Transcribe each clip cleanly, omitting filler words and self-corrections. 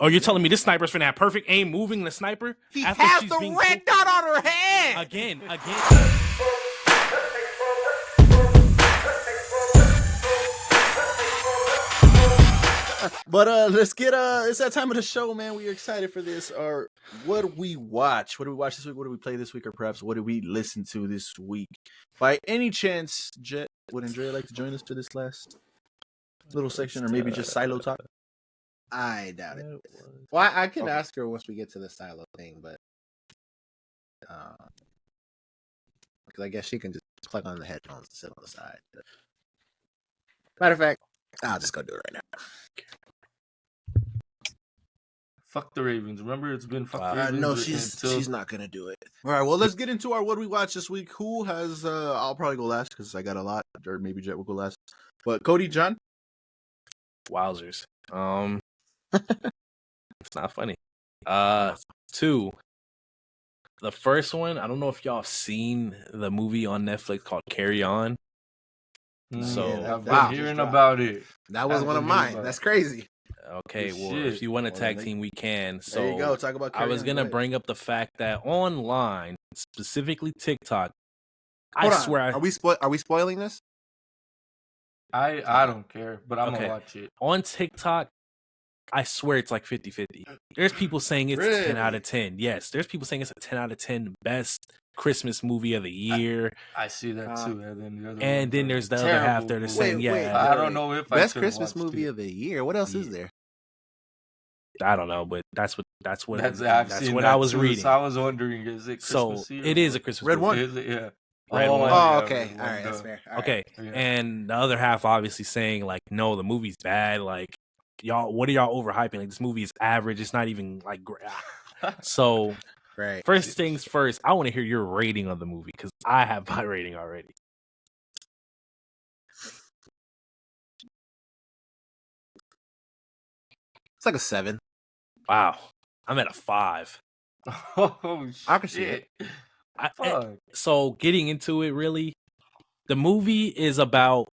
Oh, you're telling me this sniper's finna have perfect aim moving the sniper? He after has she's the being red dot on her hand. Again. But let's get it's that time of the show, man. We're excited for this. Or what do we watch? What do we watch this week? What do we play this week? Or perhaps what do we listen to this week? By any chance, Jet, would Andrea like to join us for this last little section, or maybe just silo talk? I doubt it. Well, I can ask her once we get to the silo thing, but because I guess she can just plug on the headphones and sit on the side. Matter of fact, I'll just go do it right now. Fuck the Ravens. Remember, it's been fuck the Ravens. No, she's not gonna do it. All right, well, let's get into our what we watched this week. Who has? I'll probably go last because I got a lot, or maybe Jet will go last. But Cody, John, Wowzers. It's not funny. 2. The first one, I don't know if y'all have seen the movie on Netflix called Carry On. So I've been hearing about it. That was one of mine. That's crazy. Okay, well, if you want a tag team, we can. So there you go. Talk about. I was gonna bring up the fact that online, specifically TikTok, Are we spoiling this? I don't care, but I'm gonna watch it. On TikTok, I swear it's like 50-50. There's people saying it's 10 out of 10. Yes, there's people saying it's a 10 out of 10 best Christmas movie of the year. I see that too. And then there's the other half that are saying, I don't know if best Christmas movie of the year. What else is there? I don't know, but that's what I was reading. So I was wondering, is it Christmas so it is a Christmas Red movie. One. Is it? Yeah. Red One. Oh, okay. All right, that's fair. All okay. Right. And the other half obviously saying like, no, the movie's bad. Like, y'all, what are y'all overhyping? Like, this movie is average. It's not even like great. So, right. First things first, I want to hear your rating of the movie because I have my rating already. It's like a 7. Wow, I'm at a 5. Oh shit! I can see it. So getting into it, really, the movie is about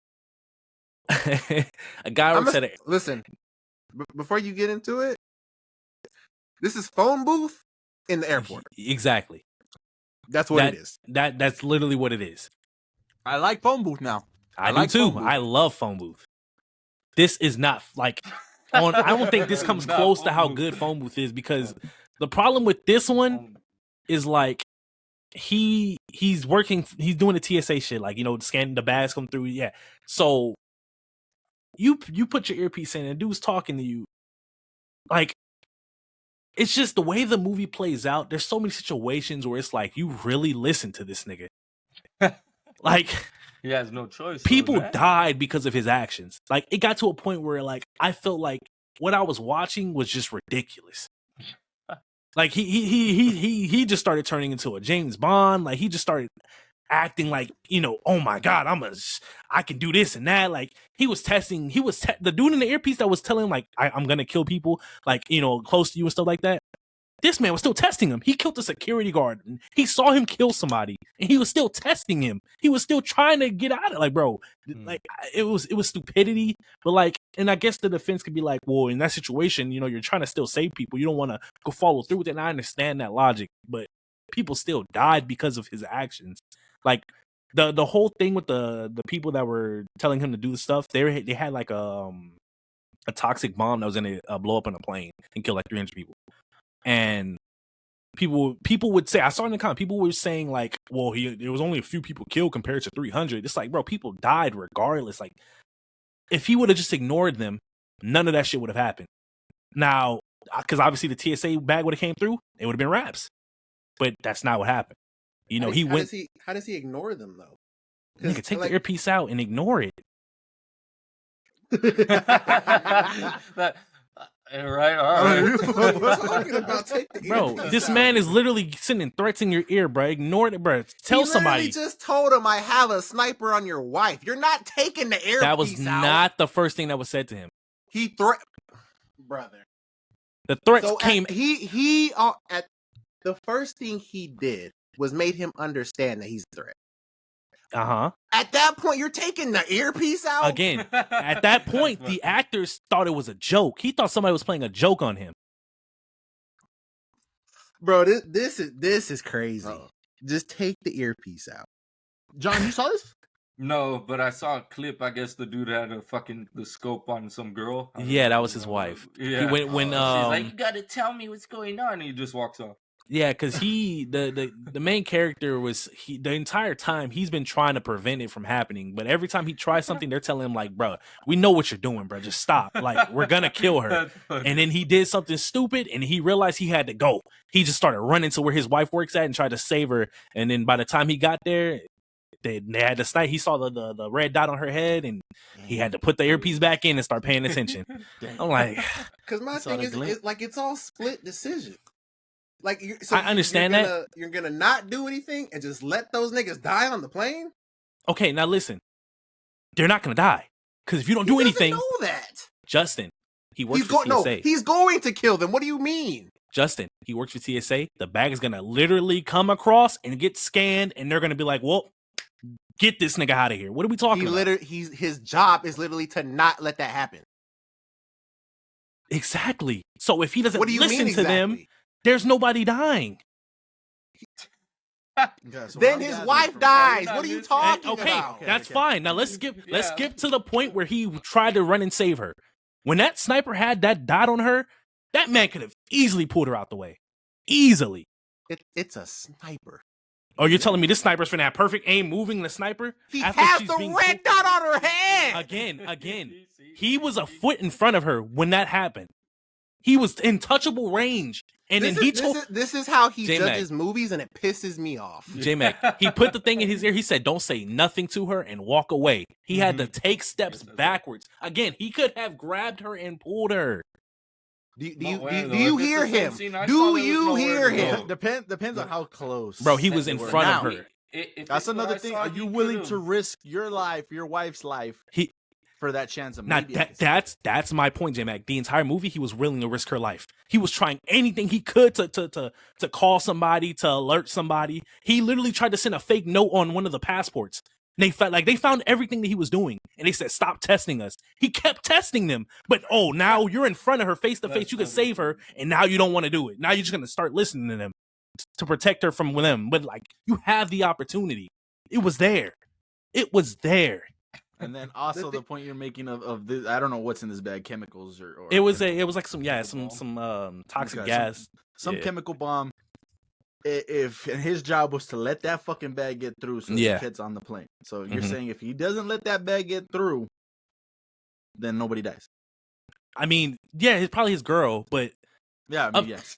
a guy works at a... Listen, before you get into it, this is phone booth in the airport. Exactly. That's what it is. That's literally what it is. I like phone booth now. I do too. I love phone booth. This is not like on. I don't think this comes close to how good phone booth is because the problem with this one is like he's doing the TSA shit, like, you know, scanning the bags come through. Yeah. So you put your earpiece in and dude's talking to you. Like, it's just the way the movie plays out. There's so many situations where it's like you really listen to this nigga. Like, he has no choice. People died because of his actions. Like, it got to a point where like I felt like what I was watching was just ridiculous. Like he just started turning into a James Bond. Like, he just started acting like, you know, oh my god, I can do this and that. Like, he was testing. The dude in the earpiece that was telling him like I'm gonna kill people, like, you know, close to you and stuff like that. This man was still testing him. He killed the security guard. And he saw him kill somebody, and he was still testing him. He was still trying to get out of it. Like, bro, like it was stupidity. But like, and I guess the defense could be like, well, in that situation, you know, you're trying to still save people. You don't want to go follow through with it. And I understand that logic, but people still died because of his actions. Like, the whole thing with the people that were telling him to do the stuff, they had like a toxic bomb that was gonna blow up in a plane and kill like 300 people. And people would say, I saw in the comment, people were saying like, well, there was only a few people killed compared to 300. It's like, bro, people died regardless. Like, if he would have just ignored them, none of that shit would have happened. Now, because obviously the TSA bag would have came through, it would have been wraps. But that's not what happened. You know, How does he ignore them though? You can take the earpiece out and ignore it. Right, all right. What are you talking about? Bro, this man is literally sending threats in your ear, bro. Ignore it, bro. Tell somebody. He just told him, I have a sniper on your wife. You're not taking the earpiece out. That was not the first thing that was said to him. Brother. The threats came. At the first thing he did was made him understand that he's a threat. Uh-huh. At that point, you're taking the earpiece out? Again, at that point, the actors thought it was a joke. He thought somebody was playing a joke on him. Bro, this is crazy. Uh-oh. Just take the earpiece out. John, you saw this? No, but I saw a clip. I guess the dude had the scope on some girl. I don't Yeah, know, that was his wife. Yeah. He went when She's like, you gotta tell me what's going on. And he just walks off. yeah, because the main character was the entire time he's been trying to prevent it from happening, but every time he tries something, they're telling him like, bro, we know what you're doing, bro, just stop, like we're gonna kill her. That's funny. And then he did something stupid, and he realized he had to go. He just started running to where his wife works at and tried to save her. And then by the time he got there, they had to snipe. He saw the red dot on her head, and he had to put the earpiece back in and start paying attention. I'm like, Because my Saw thing the is, glint. it's all split decision. Like, I understand that. You're gonna not do anything and just let those niggas die on the plane. okay, now listen, they're not gonna die because if you don't do He doesn't anything, know that. Justin, he works for TSA. He's going to kill them. What do you mean? Justin, he works for TSA. The bag is gonna literally come across and get scanned, and they're gonna be like, "Well, get this nigga out of here." What are we talking about? His job is literally to not let that happen. Exactly. So if he doesn't What do you listen mean to them, exactly? there's nobody dying. Yeah, so Then I'm his gathering wife from- dies. I'm What are you not talking Okay, about? that's okay. fine. Now let's skip Yeah. to the point where he tried to run and save her. When that sniper had that dot on her, that man could have easily pulled her out the way. Easily. It's a sniper. Oh, you're telling me this sniper's finna have perfect aim moving the sniper? He after has she's the being red pulled- dot on her head. Again. He was a foot in front of her when that happened. He was in touchable range. And then he told This is how he J-Mac. judges movies, and it pisses me off. J-Mac, he put the thing in his ear. He said, don't say nothing to her and walk away. He had to take steps backwards. Again, he could have grabbed her and pulled her. Do No you way, do though. you If it's hear the same him? scene I saw, Do there was you nowhere hear to him? go. Depends on how close. Bro, he was in they were. front of Now, her. If That's it's what another I thing. saw, Are he you willing could've. to risk your life, your wife's life, He- for that chance of Now maybe? I can see that's my point, J-Mac. The entire movie, he was willing to risk her life. He was trying anything he could to call somebody, to alert somebody. He literally tried to send a fake note on one of the passports. They found everything that he was doing, and they said, "Stop testing us." He kept testing them, but now you're in front of her face to face. That's You can funny. save her, and now you don't want to do it. Now you're just gonna start listening to them to protect her from them. But like, you have the opportunity. It was there. It was there. And then also the point you're making of this, I don't know what's in this bag, chemicals or It was like some toxic Okay, gas. some yeah. chemical bomb. If and his job was to let that fucking bag get through, so Yeah. the kid's on the plane. So you're Mhm. saying if he doesn't let that bag get through, then nobody dies. I mean, yeah, it's probably his girl, but Yeah, I mean, yes.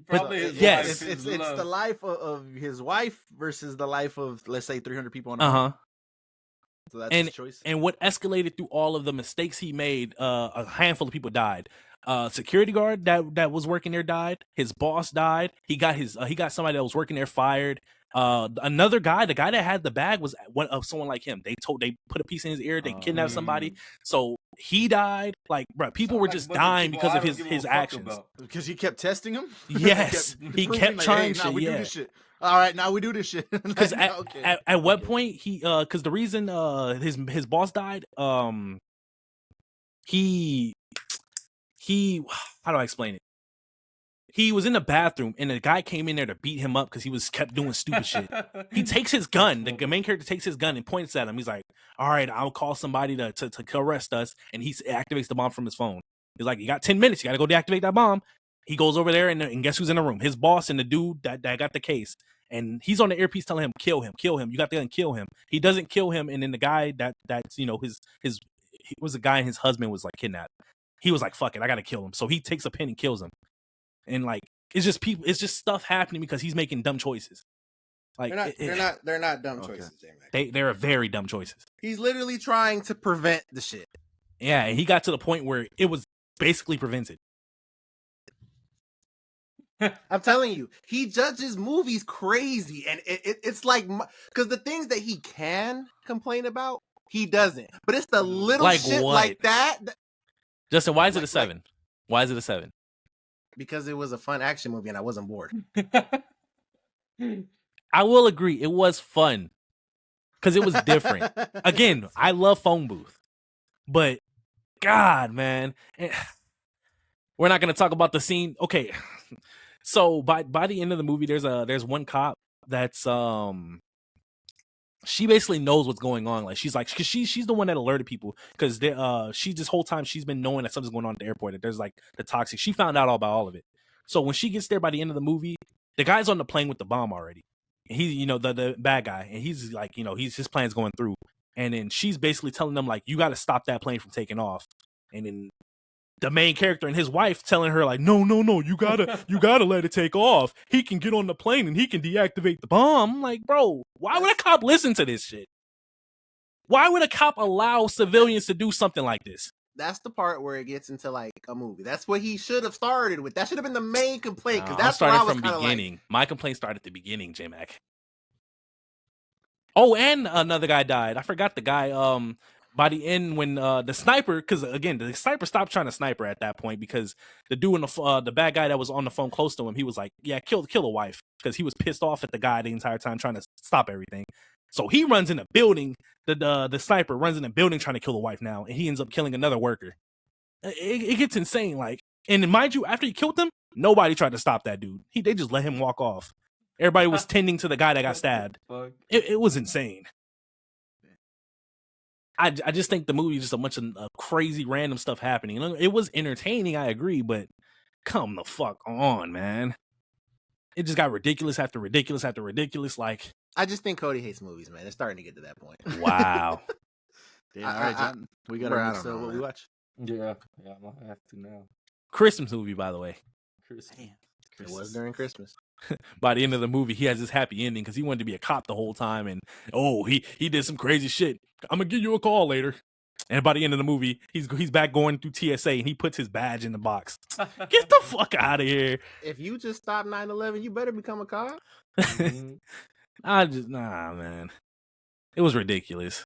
Probably his yes. wife, It's his the love. life of his wife versus the life of, let's say, 300 people on a uh plane. huh. So that's And his choice. and what escalated through all of the mistakes he made, a handful of people died. Security guard that was working there died. His boss died. He got somebody that was working there fired. Another guy, the guy that had the bag, was one of someone like him. They put a piece in his ear. They kidnapped somebody, so he died. Like, bro, people Sound were like just a bunch of dying people because I of don't give a his fuck actions. about. Because he kept testing him? Yes, he proving, kept trying hey, nah, shit, we do yeah. this shit. All right, now we do this shit. Because Like, at what point he because the reason his boss died, he how do I explain it? He was in the bathroom and a guy came in there to beat him up because he was kept doing stupid shit. He takes his gun. The main character takes his gun and points at him. He's like, "All right, I'll call somebody to arrest us." And he activates the bomb from his phone. He's like, "You got 10 minutes. You got to go deactivate that bomb." He goes over there and guess who's in the room? His boss and the dude that got the case. And he's on the earpiece telling him, kill him. You got the gun, kill him. He doesn't kill him. And then the guy that's he was a guy and his husband was like kidnapped. He was like, fuck it, I gotta kill him. So he takes a pen and kills him. And like, it's just stuff happening because he's making dumb choices. Like They're not dumb Okay. choices, J-Mac. they're very dumb choices. He's literally trying to prevent the shit. Yeah, and he got to the point where it was basically prevented. I'm telling you, he judges movies crazy, and it's like because the things that he can complain about, he doesn't. But it's the little Like shit what? like that Justin, why is it a Like- 7? Why is it a 7? because it was a fun action movie and I wasn't bored. I will agree, it was fun because it was different. Again, I love Phone Booth, but God, man, we're not gonna talk about the scene. Okay, So by the end of the movie, there's one cop that's she basically knows what's going on. Like she's the one that alerted people because she this whole time she's been knowing that something's going on at the airport. That there's like the toxic. She found out all about all of it. So when she gets there by the end of the movie, the guy's on the plane with the bomb already. And he, the bad guy, and he's like, his plan's going through. And then she's basically telling them like, you got to stop that plane from taking off. And then the main character and his wife telling her like, no, you gotta let it take off. He can get on the plane and he can deactivate the bomb. I'm like, bro, why would a cop listen to this shit? Why would a cop allow civilians to do something like this? That's the part where it gets into like a movie. That's what he should have started with. That should have been the main complaint because that's started why I was from kind of beginning. like, My complaint started at the beginning, J-Mac. Oh, and another guy died. I forgot the guy. By the end, when the sniper, because again, the sniper stopped trying to sniper at that point because the dude on the bad guy that was on the phone close to him, he was like, "Yeah, kill a wife," because he was pissed off at the guy the entire time trying to stop everything. So he runs in a building. The sniper runs in a building trying to kill the wife now, and he ends up killing another worker. It gets insane. Like, and mind you, after he killed them, nobody tried to stop that dude. They just let him walk off. Everybody was tending to the guy that got stabbed. It was insane. I just think the movie is just a bunch of crazy random stuff happening. It was entertaining, I agree, but come the fuck on, man. It just got ridiculous after ridiculous after ridiculous. Like, I just think Cody hates movies, man. It's starting to get to that point. wow. Yeah, all right, John. We got I our don't know, what we man. watch. Yeah, I'm gonna have to now. Christmas movie, by the way. It was during Christmas. By the end of the movie, he has this happy ending because he wanted to be a cop the whole time, and he did some crazy shit. I'm gonna give you a call later. And by the end of the movie, he's back going through TSA, and he puts his badge in the box. Get the fuck out of here! If you just stop 9/11, you better become a cop. Nah, man. It was ridiculous.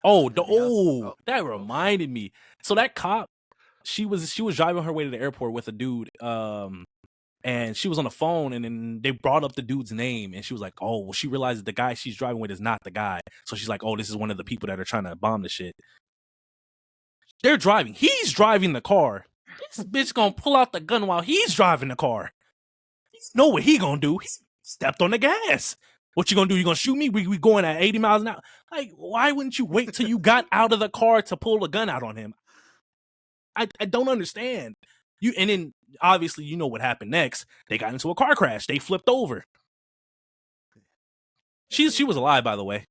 That reminded me. So that cop, she was driving her way to the airport with a dude, and she was on the phone, and then they brought up the dude's name, and she was like, oh, well, she realizes the guy she's driving with is not the guy. So she's like, oh, this is one of the people that are trying to bomb the shit. They're driving. He's driving the car. This bitch gonna pull out the gun while he's driving the car. You know what he gonna do? He stepped on the gas. What you gonna do? You gonna shoot me? We going at 80 miles an hour? Like, why wouldn't you wait till you got out of the car to pull the gun out on him? I don't understand. And then obviously you know what happened next. They got into a car crash. They flipped over. She was alive, by the way.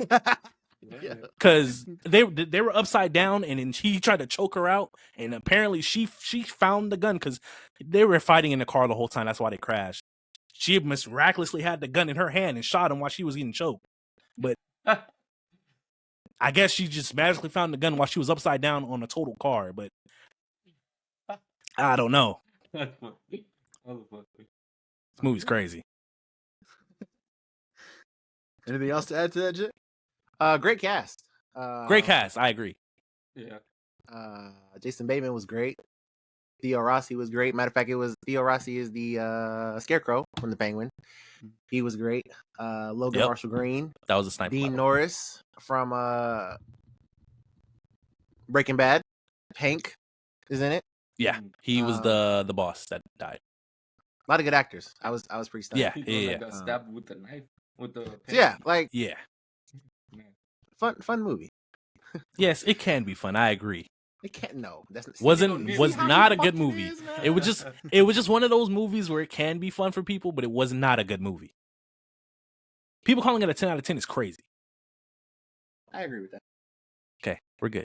Yeah. Because they were upside down, and then he tried to choke her out, and apparently she found the gun because they were fighting in the car the whole time. That's why they crashed. She miraculously had the gun in her hand and shot him while she was getting choked. But I guess she just magically found the gun while she was upside down on a total car. But I don't know. This movie's crazy. Anything else to add to that, Jet? Great cast. Great cast. I agree. Yeah. Jason Bateman was great. Theo Rossi was great. Matter of fact, Theo Rossi is the Scarecrow from the Penguin. He was great. Logan Marshall Green. That was a sniper. Dean Norris from Breaking Bad. Hank is in it. Yeah, he was the boss that died. A lot of good actors. I was pretty stunned. Yeah, People that got stabbed with the knife, with the pen. Yeah, like Yeah. fun movie. Yes, it can be fun. I agree. It can't. No, that's not. Was See not a how good fucked movie. is, man? It was just one of those movies where it can be fun for people, but it was not a good movie. People calling it a 10 out of 10 is crazy. I agree with that. Okay, we're good.